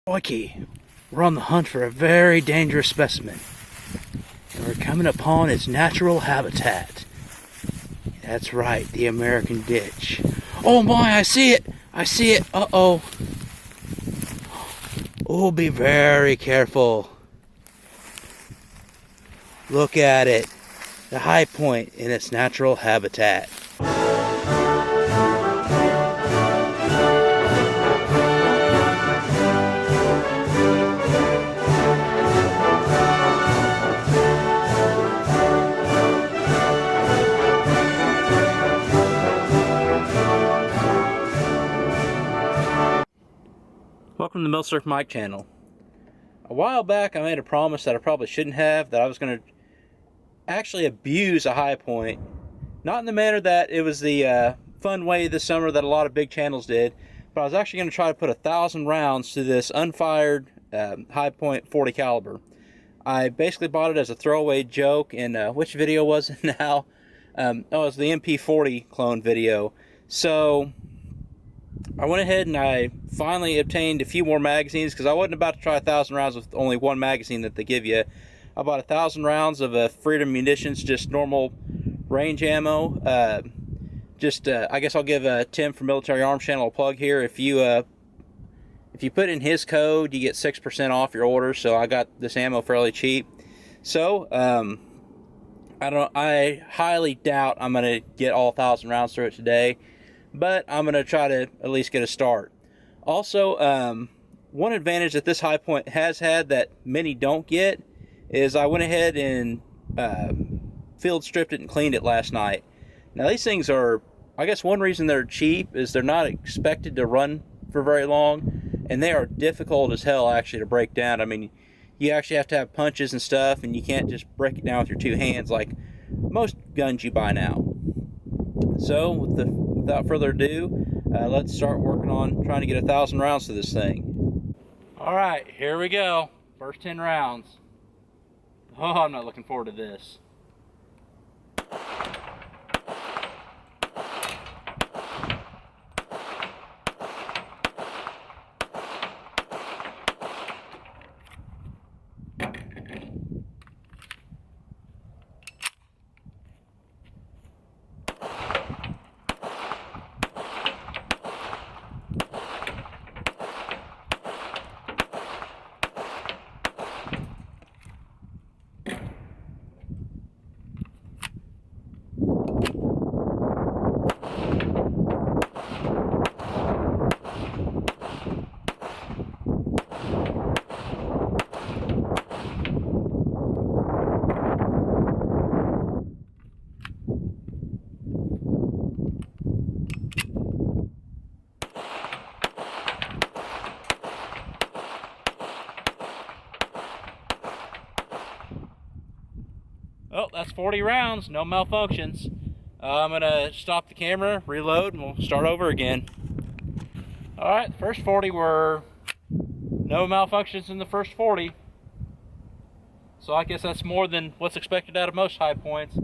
Crikey, we're on the hunt for a very dangerous specimen, and we're coming upon its natural habitat. That's right, the American ditch. Oh my, I see it! I see it! Uh-oh. Oh, be very careful. Look at it. The high point in its natural habitat. Welcome to the Milsurf Mike channel. A while back I made a promise that I probably shouldn't have, that I was going to actually abuse a high point. Not in the manner that it was the fun way this summer that a lot of big channels did, but I was actually going to try to put 1,000 rounds to this unfired high point 40 caliber. I basically bought it as a throwaway joke, and which video was it now? Oh, it was the MP40 clone video. So I went ahead and I finally obtained a few more magazines, because I wasn't about to try 1,000 rounds with only one magazine that they give you. I bought 1,000 rounds of Freedom Munitions, just normal range ammo. I guess I'll give Tim from Military Arms Channel a plug here. If you put in his code, you get 6% off your order. So I got this ammo fairly cheap. So I highly doubt I'm gonna get all 1,000 rounds through it today, but I'm going to try to at least get a start. Also, one advantage that this high point has had that many don't get is I went ahead and field stripped it and cleaned it last night. Now these things are, I guess one reason they're cheap is they're not expected to run for very long, and they are difficult as hell actually to break down. I mean, you actually have to have punches and stuff, and you can't just break it down with your two hands like most guns you buy now. So without further ado, let's start working on trying to get 1,000 rounds to this thing. Alright, here we go. First 10 rounds. Oh, I'm not looking forward to this. Oh, that's 40 rounds, no malfunctions. I'm gonna stop the camera, reload, and we'll start over again. Alright, the first 40 were no malfunctions in the first 40. So I guess that's more than what's expected out of most high points.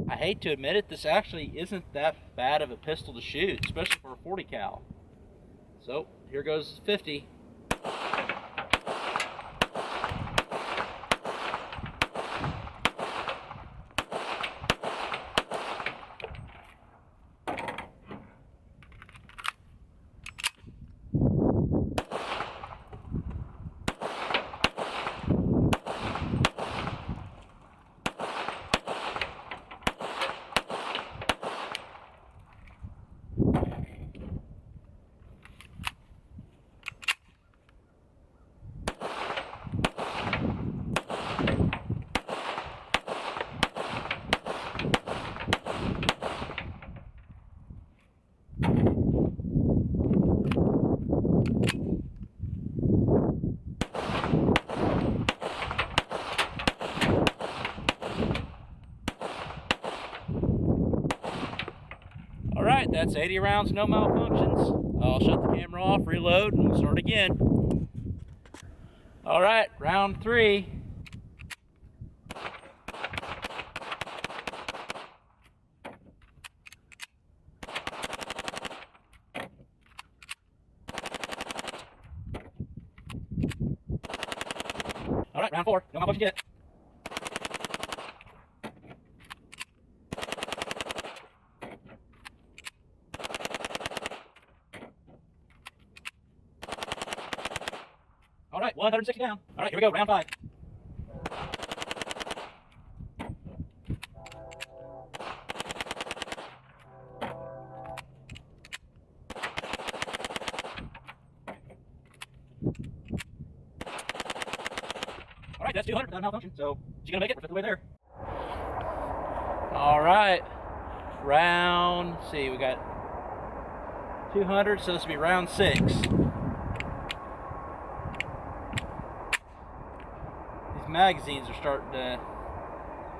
I hate to admit it, this actually isn't that bad of a pistol to shoot, especially for a 40 cal. So, here goes 50. Alright, that's 80 rounds, no malfunctions. I'll shut the camera off, reload, and we'll start again. Alright, round 3. right, round 4. No malfunction yet. All right, 160 down. All right, here we go, round 5. All right, that's 200 without malfunction, so she's gonna make it. We're 50 way there. All right, round, let's see, we got 200, so this will be round 6. These magazines are starting to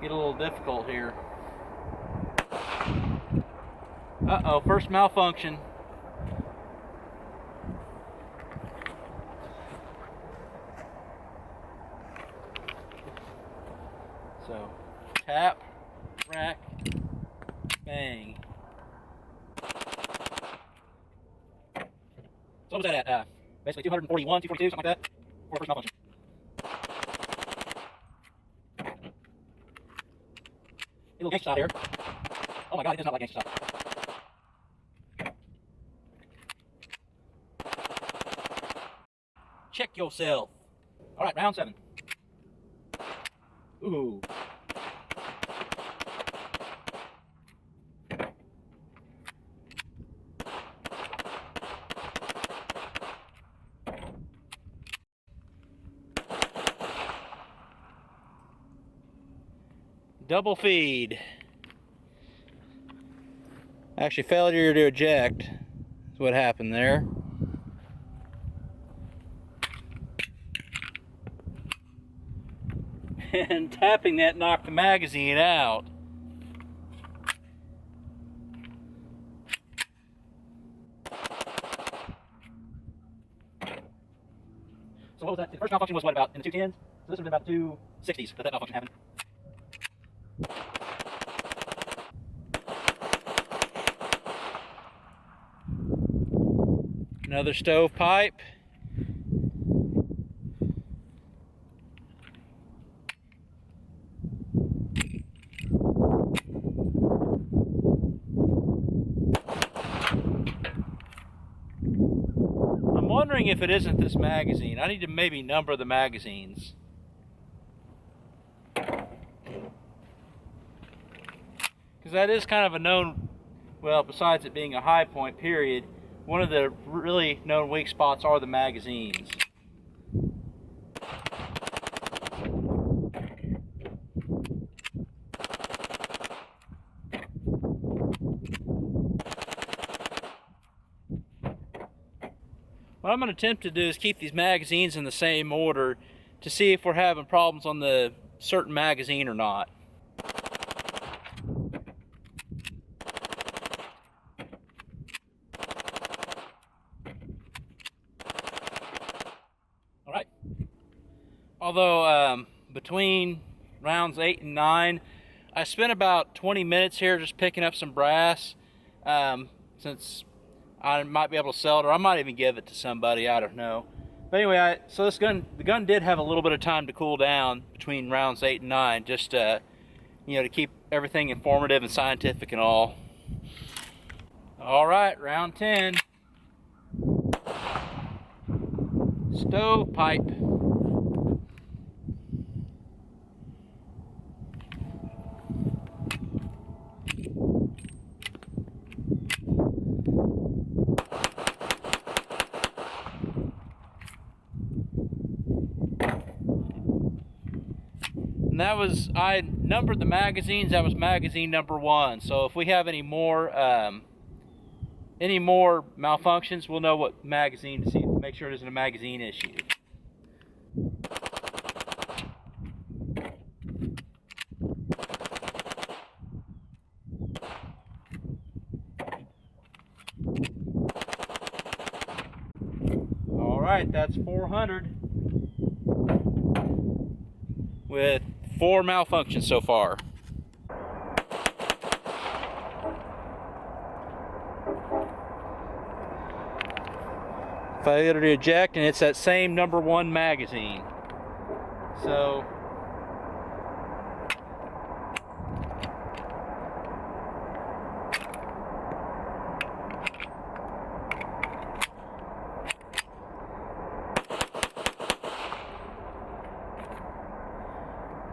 get a little difficult here. Uh-oh, first malfunction. So, tap, rack, bang. So what was that at? Basically 241, 242, something like that, for first malfunction. A little gangsta style here. Oh my god, it does not like gangsta style. Check yourself. Alright, round 7. Ooh. Double feed. Actually, failure to eject is what happened there. And tapping that knocked the magazine out. So what was that? The first malfunction was what, about in the 210s? So this was about 260s that malfunction happened. Another stovepipe. I'm wondering if it isn't this magazine. I need to maybe number the magazines. Because that is kind of a known, well, besides it being a high point period, one of the really known weak spots are the magazines. What I'm going to attempt to do is keep these magazines in the same order to see if we're having problems on the certain magazine or not. Alright. Although between rounds 8 and 9, I spent about 20 minutes here just picking up some brass, since I might be able to sell it, or I might even give it to somebody, I don't know. But anyway, so this gun, the gun did have a little bit of time to cool down between rounds 8 and 9, just to keep everything informative and scientific and all. Alright, round 10. Stovepipe. And that was, I numbered the magazines, that was magazine number 1. So if we have any more malfunctions, we'll know what magazine to see, make sure it isn't a magazine issue. Alright, that's 400 with 4 malfunctions so far. Failure to eject, and it's that same number 1 magazine.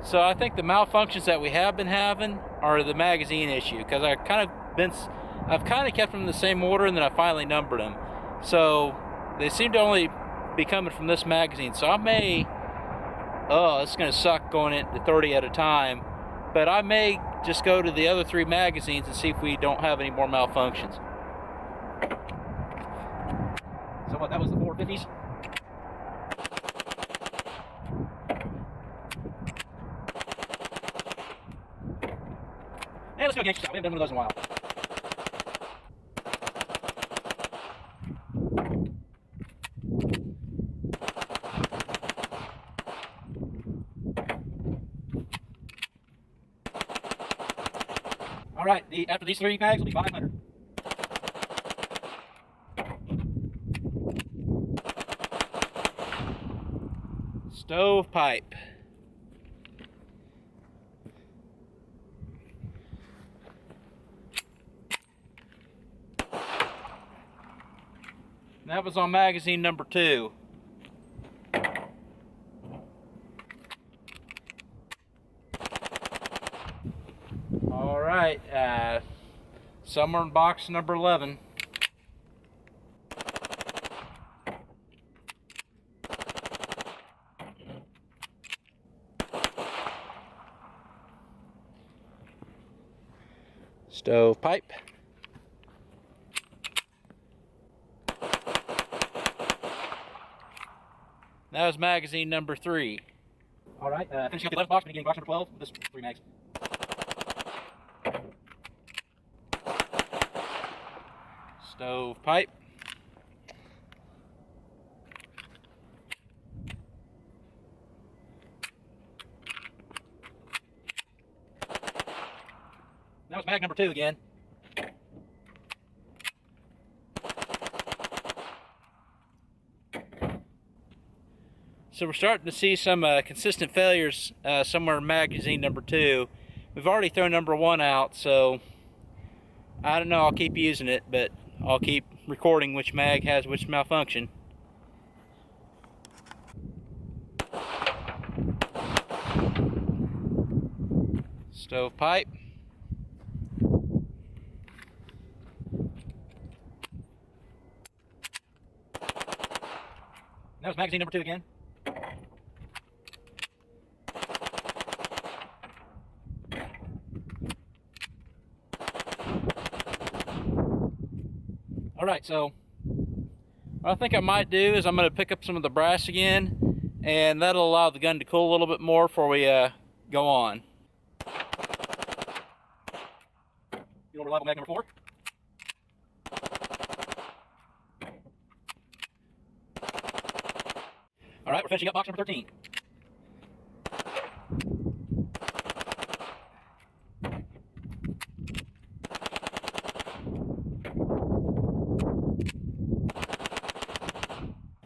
So I think the malfunctions that we have been having are the magazine issue, because I've kind of kept them in the same order, and then I finally numbered them. So they seem to only be coming from this magazine. So I may, it's going to suck going into 30 at a time, but I may just go to the other 3 magazines and see if we don't have any more malfunctions. So what, that was the 450s? Hey, let's go gangster style. We haven't done one of those in a while. All right, after these 3 bags will be 500. Stovepipe. That was on magazine number 2. All right, somewhere in box number 11. Stovepipe. That was magazine number 3. All right, finishing up the 11th box, beginning box number 12. This 3 mags. Stovepipe. That was mag number 2 again. So we're starting to see some consistent failures somewhere in magazine number 2. We've already thrown number 1 out, so I don't know, I'll keep using it, but I'll keep recording which mag has which malfunction. Stovepipe. That was magazine number 2 again. Alright, so what I think I might do is I'm going to pick up some of the brass again, and that'll allow the gun to cool a little bit more before we go on. You know, reliable mag number 4. Alright, we're finishing up box number 13.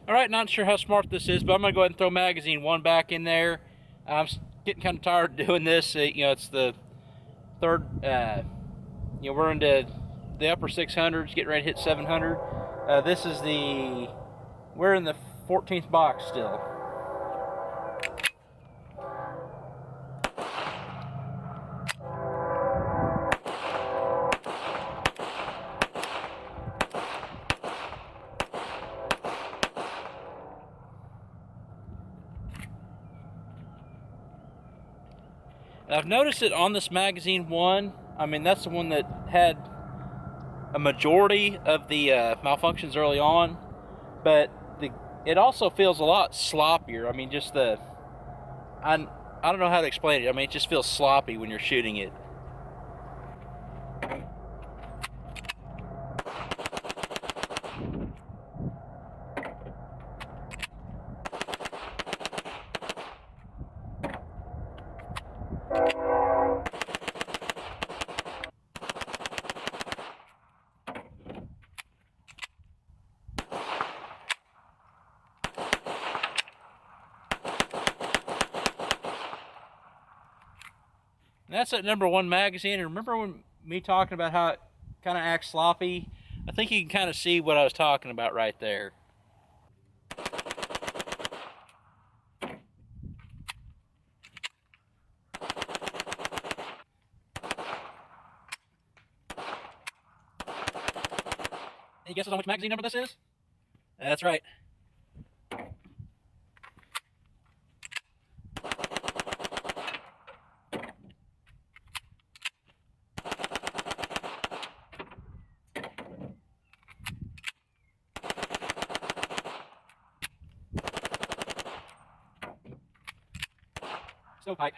Alright, not sure how smart this is, but I'm going to go ahead and throw magazine 1 back in there. I'm getting kind of tired of doing this. You know, it's the 3rd, you know, we're into the upper 600s, getting ready to hit 700. This is we're in the 14th box still. I've noticed it on this magazine 1. I mean, that's the one that had a majority of the malfunctions early on, but it also feels a lot sloppier. I mean, just I don't know how to explain it. I mean, it just feels sloppy when you're shooting it. And that's that #1 magazine. And remember when me talking about how it kind of acts sloppy? I think you can kind of see what I was talking about right there. Any guesses on which magazine number this is? That's right. Stovepipe.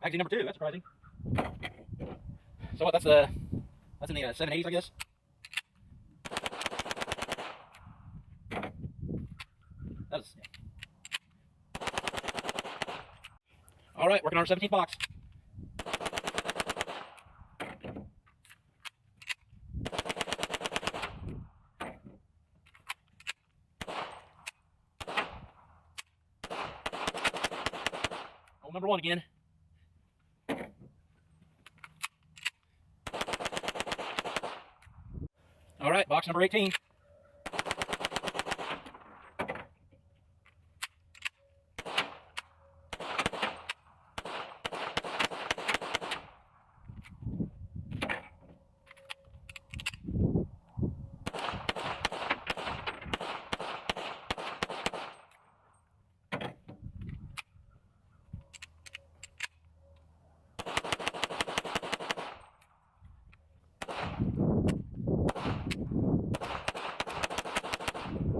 Magazine #2, that's surprising. So what, that's in the 780s, I guess? That's, yeah. Alright, working on our 17th box. Oh, #1 again. All right, box number 18.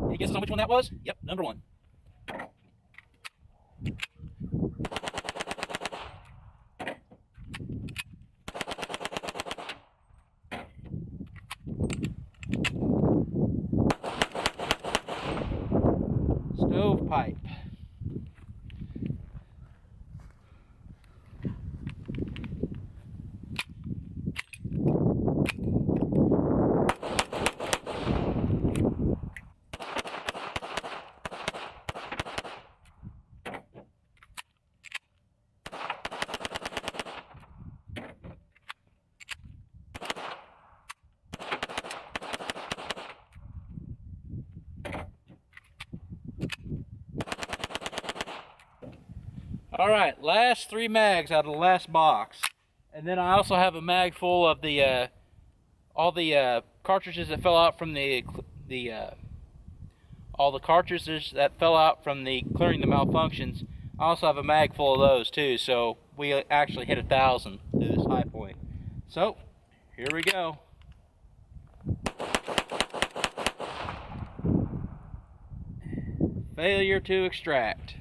Any guesses on which one that was? Yep, #1. Stovepipe. All right, last 3 mags out of the last box. And then I also have a mag full of the all the cartridges that fell out from all the cartridges that fell out from the clearing the malfunctions. I also have a mag full of those too, so we actually hit 1,000 through this high point. So here we go. Failure to extract.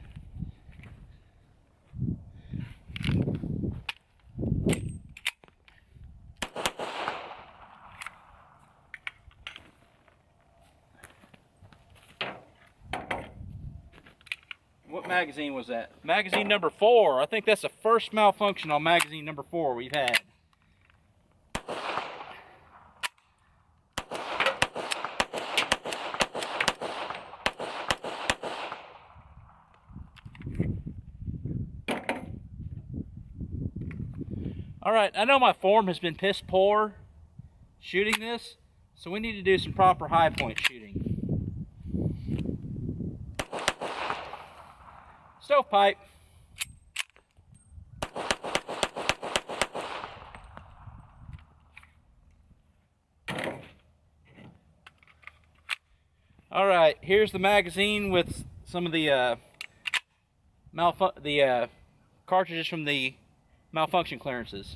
What magazine was that? Magazine #4. I think that's the first malfunction on magazine #4 we've had. Alright, I know my form has been piss poor shooting this, so we need to do some proper high point shooting. Stovepipe. Alright, here's the magazine with some of the cartridges from the malfunction clearances.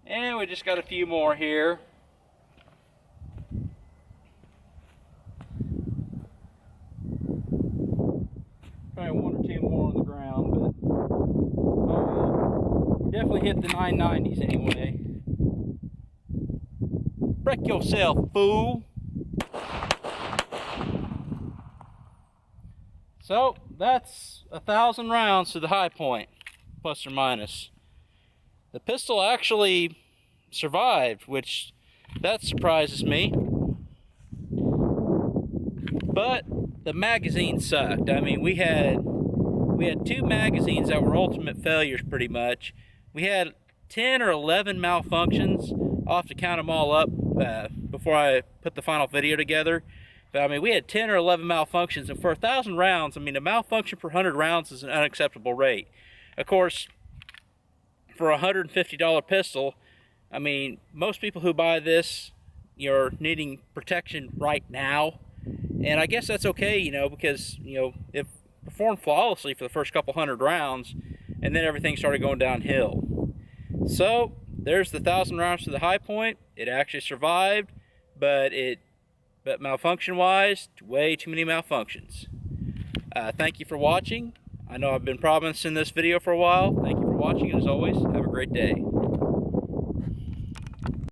And we just got a few more here. Probably 1 or 2 more on the ground, but oh, we definitely hit the 990s anyway. Wreck yourself, fool! So that's 1,000 rounds to the high point, plus or minus. the pistol actually survived, which that surprises me. But the magazine sucked. I mean, we had 2 magazines that were ultimate failures pretty much. We had 10 or 11 malfunctions. I'll have to count them all up before I put the final video together. But I mean, we had 10 or 11 malfunctions, and for 1,000 rounds, I mean, a malfunction per 100 rounds is an unacceptable rate. Of course, for a $150 pistol, I mean, most people who buy this, you're needing protection right now. And I guess that's okay, you know, because, you know, it performed flawlessly for the first couple 100 rounds, and then everything started going downhill. So there's the 1,000 rounds to the high point. It actually survived, but malfunction-wise, way too many malfunctions. Thank you for watching. I know I've been promising this video for a while. Thank you for watching, and as always, have a great day.